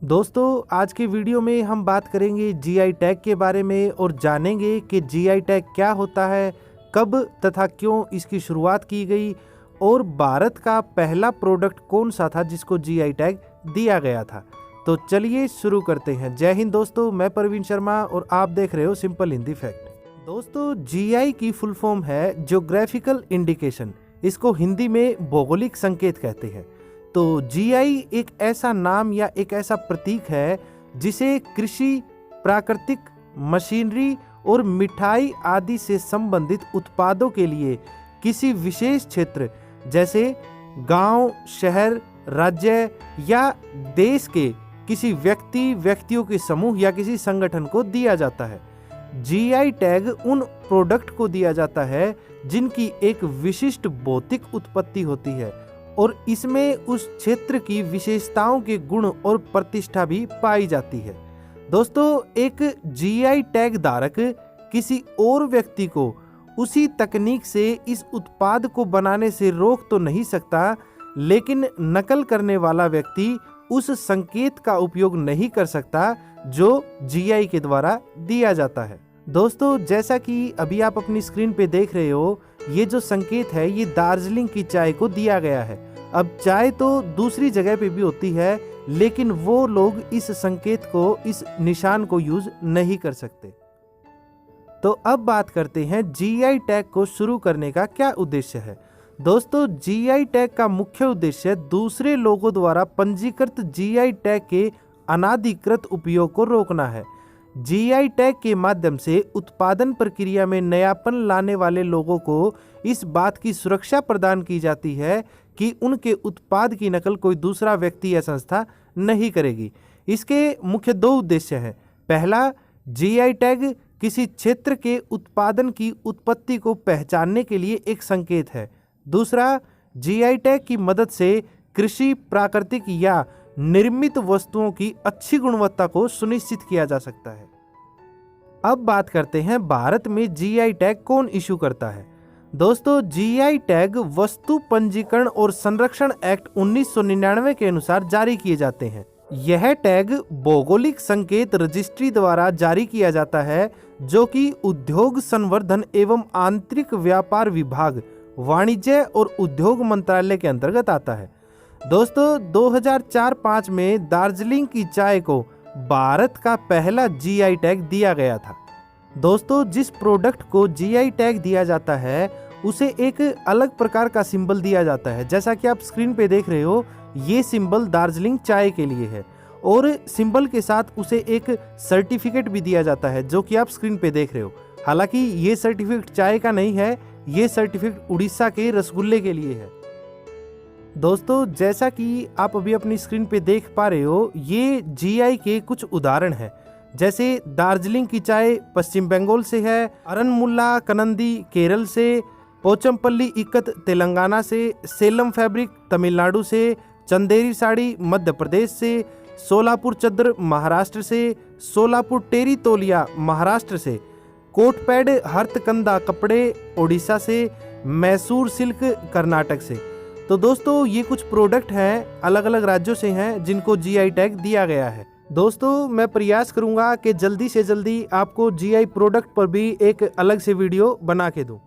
दोस्तों आज के वीडियो में हम बात करेंगे जीआई टैग के बारे में और जानेंगे कि जीआई टैग क्या होता है, कब तथा क्यों इसकी शुरुआत की गई और भारत का पहला प्रोडक्ट कौन सा था जिसको जीआई टैग दिया गया था। तो चलिए शुरू करते हैं। जय हिंद दोस्तों, मैं प्रवीण शर्मा और आप देख रहे हो सिंपल हिंदी फैक्ट। दोस्तों जीआई की फुल फॉर्म है ज्योग्राफिकल इंडिकेशन, इसको हिंदी में भौगोलिक संकेत कहते हैं। तो जीआई एक ऐसा नाम या एक ऐसा प्रतीक है जिसे कृषि, प्राकृतिक, मशीनरी और मिठाई आदि से संबंधित उत्पादों के लिए किसी विशेष क्षेत्र जैसे गांव, शहर, राज्य या देश के किसी व्यक्तियों के समूह या किसी संगठन को दिया जाता है। जीआई टैग उन प्रोडक्ट को दिया जाता है जिनकी एक विशिष्ट भौतिक उत्पत्ति होती है और इसमें उस क्षेत्र की विशेषताओं के गुण और प्रतिष्ठा भी पाई जाती है। दोस्तों एक जीआई टैग धारक किसी और व्यक्ति को उसी तकनीक से इस उत्पाद को बनाने से रोक तो नहीं सकता, लेकिन नकल करने वाला व्यक्ति उस संकेत का उपयोग नहीं कर सकता जो जीआई के द्वारा दिया जाता है। दोस्तों जैसा कि अभी आप अपनी स्क्रीन पे देख रहे हो, ये जो संकेत है ये दार्जिलिंग की चाय को दिया गया है। अब चाय तो दूसरी जगह पे भी होती है, लेकिन वो लोग इस संकेत को, इस निशान को यूज नहीं कर सकते। तो अब बात करते हैं जीआई टैग को शुरू करने का क्या उद्देश्य है। दोस्तों जीआई टैग का मुख्य उद्देश्य दूसरे लोगों द्वारा पंजीकृत जीआई टैग के अनाधिकृत उपयोग को रोकना है। जीआई टैग के माध्यम से उत्पादन प्रक्रिया में नयापन लाने वाले लोगों को इस बात की सुरक्षा प्रदान की जाती है कि उनके उत्पाद की नकल कोई दूसरा व्यक्ति या संस्था नहीं करेगी। इसके मुख्य दो उद्देश्य हैं। पहला, जीआई टैग किसी क्षेत्र के उत्पादन की उत्पत्ति को पहचानने के लिए एक संकेत है। दूसरा, जीआई टैग की मदद से कृषि, प्राकृतिक या निर्मित वस्तुओं की अच्छी गुणवत्ता को सुनिश्चित किया जा सकता है। अब बात करते हैं भारत में जीआई टैग कौन इशू करता है। दोस्तों जीआई टैग वस्तु पंजीकरण और संरक्षण एक्ट 1999 के अनुसार जारी किए जाते हैं। यह टैग भौगोलिक संकेत रजिस्ट्री द्वारा जारी किया जाता है, जो कि उद्योग संवर्धन एवं आंतरिक व्यापार विभाग, वाणिज्य और उद्योग मंत्रालय के अंतर्गत आता है। दोस्तों 2004-05 में दार्जिलिंग की चाय को भारत का पहला जीआई टैग दिया गया था। दोस्तों जिस प्रोडक्ट को जीआई टैग दिया जाता है उसे एक अलग प्रकार का सिंबल दिया जाता है। जैसा कि आप स्क्रीन पे देख रहे हो, ये सिंबल दार्जिलिंग चाय के लिए है और सिंबल के साथ उसे एक सर्टिफिकेट भी दिया जाता है जो कि आप स्क्रीन पे देख रहे हो। हालांकि ये सर्टिफिकेट चाय का नहीं है, ये सर्टिफिकेट उड़ीसा के रसगुल्ले के लिए है। दोस्तों जैसा कि आप अभी अपनी स्क्रीन पे देख पा रहे हो, ये जीआई के कुछ उदाहरण हैं। जैसे दार्जिलिंग की चाय पश्चिम बंगाल से है, अरनमुला कनंदी केरल से, पोचमपल्ली इक्कत तेलंगाना से, सेलम फैब्रिक तमिलनाडु से, चंदेरी साड़ी मध्य प्रदेश से, सोलापुर चद्दर महाराष्ट्र से, सोलापुर टेरी तोलिया महाराष्ट्र से, कोटपैड हर्थकंदा कपड़े ओडिशा से, मैसूर सिल्क कर्नाटक से। तो दोस्तों ये कुछ प्रोडक्ट हैं, अलग अलग राज्यों से हैं जिनको जीआई टैग दिया गया है। दोस्तों मैं प्रयास करूंगा कि जल्दी से जल्दी आपको जीआई प्रोडक्ट पर भी एक अलग से वीडियो बना के दूं।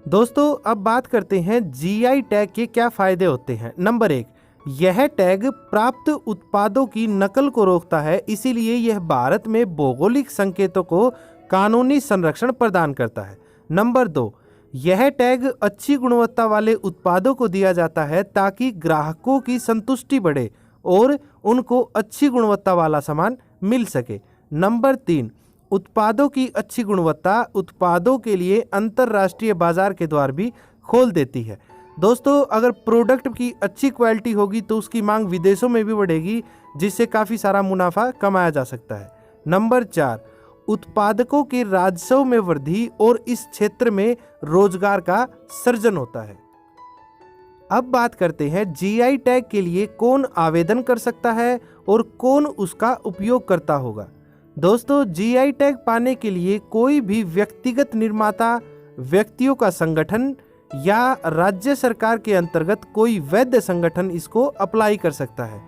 दोस्तों अब बात करते हैं जीआई टैग के क्या फायदे होते हैं। नंबर 1, यह टैग प्राप्त उत्पादों की नकल को रोकता है, इसीलिए यह भारत में भौगोलिक संकेतों को कानूनी संरक्षण प्रदान करता है। नंबर 2, यह टैग अच्छी गुणवत्ता वाले उत्पादों को दिया जाता है ताकि ग्राहकों की संतुष्टि बढ़े और उनको अच्छी गुणवत्ता वाला सामान मिल सके। नंबर 3, उत्पादों की अच्छी गुणवत्ता उत्पादों के लिए अंतर्राष्ट्रीय बाजार के द्वार भी खोल देती है। दोस्तों अगर प्रोडक्ट की अच्छी क्वालिटी होगी तो उसकी मांग विदेशों में भी बढ़ेगी, जिससे काफ़ी सारा मुनाफा कमाया जा सकता है। नंबर 4, उत्पादकों के राजस्व में वृद्धि और इस क्षेत्र में रोजगार का सृजन होता है। अब बात करते हैं जीआई टैग के लिए कौन आवेदन कर सकता है और कौन उसका उपयोग करता होगा। दोस्तों जीआई टैग पाने के लिए कोई भी व्यक्तिगत निर्माता, व्यक्तियों का संगठन या राज्य सरकार के अंतर्गत कोई वैध संगठन इसको अप्लाई कर सकता है।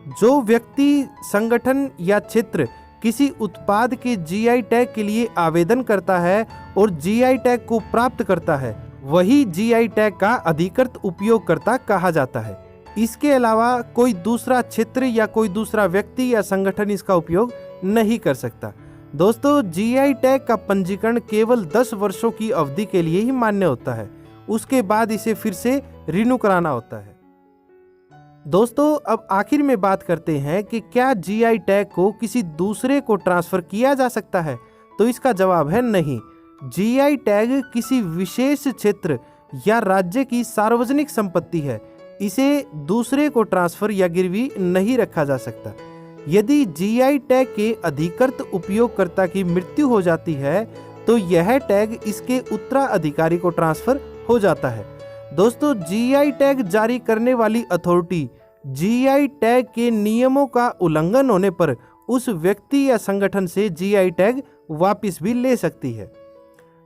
जो व्यक्ति, संगठन या क्षेत्र किसी उत्पाद के जीआई टैग के लिए आवेदन करता है और जीआई टैग को प्राप्त करता है, वही जीआई टैग का अधिकृत उपयोगकर्ता कहा जाता है। इसके अलावा कोई दूसरा क्षेत्र या कोई दूसरा व्यक्ति या संगठन इसका उपयोग नहीं कर सकता। दोस्तों, जीआई टैग का पंजीकरण केवल 10 वर्षों की अवधि के लिए ही मान्य होता है। उसके बाद इसे फिर से रिन्यू कराना होता है। दोस्तों, अब आखिर में बात करते हैं कि क्या जीआई टैग को किसी दूसरे को ट्रांसफर किया जा सकता है? तो इसका जवाब है नहीं। जीआई टैग किसी विशेष क्षेत्र या राज्य की सार्वजनिक संपत्ति है। इसे दूसरे को ट्रांसफर या गिरवी नहीं रखा जा सकता। यदि जीआई टैग के अधिकृत उपयोगकर्ता की मृत्यु हो जाती है तो यह टैग इसके उत्तराधिकारी को ट्रांसफर हो जाता है। दोस्तों, जीआई टैग जारी करने वाली अथॉरिटी जीआई टैग के नियमों का उल्लंघन होने पर उस व्यक्ति या संगठन से जीआई टैग वापस भी ले सकती है।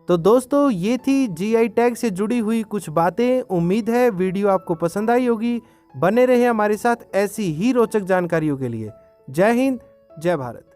तो दोस्तों, ये थी जीआई टैग से जुड़ी हुई कुछ बातें। उम्मीद है वीडियो आपको पसंद आई होगी। बने रहे हमारे साथ ऐसी ही रोचक जानकारियों के लिए। जय हिंद, जय भारत।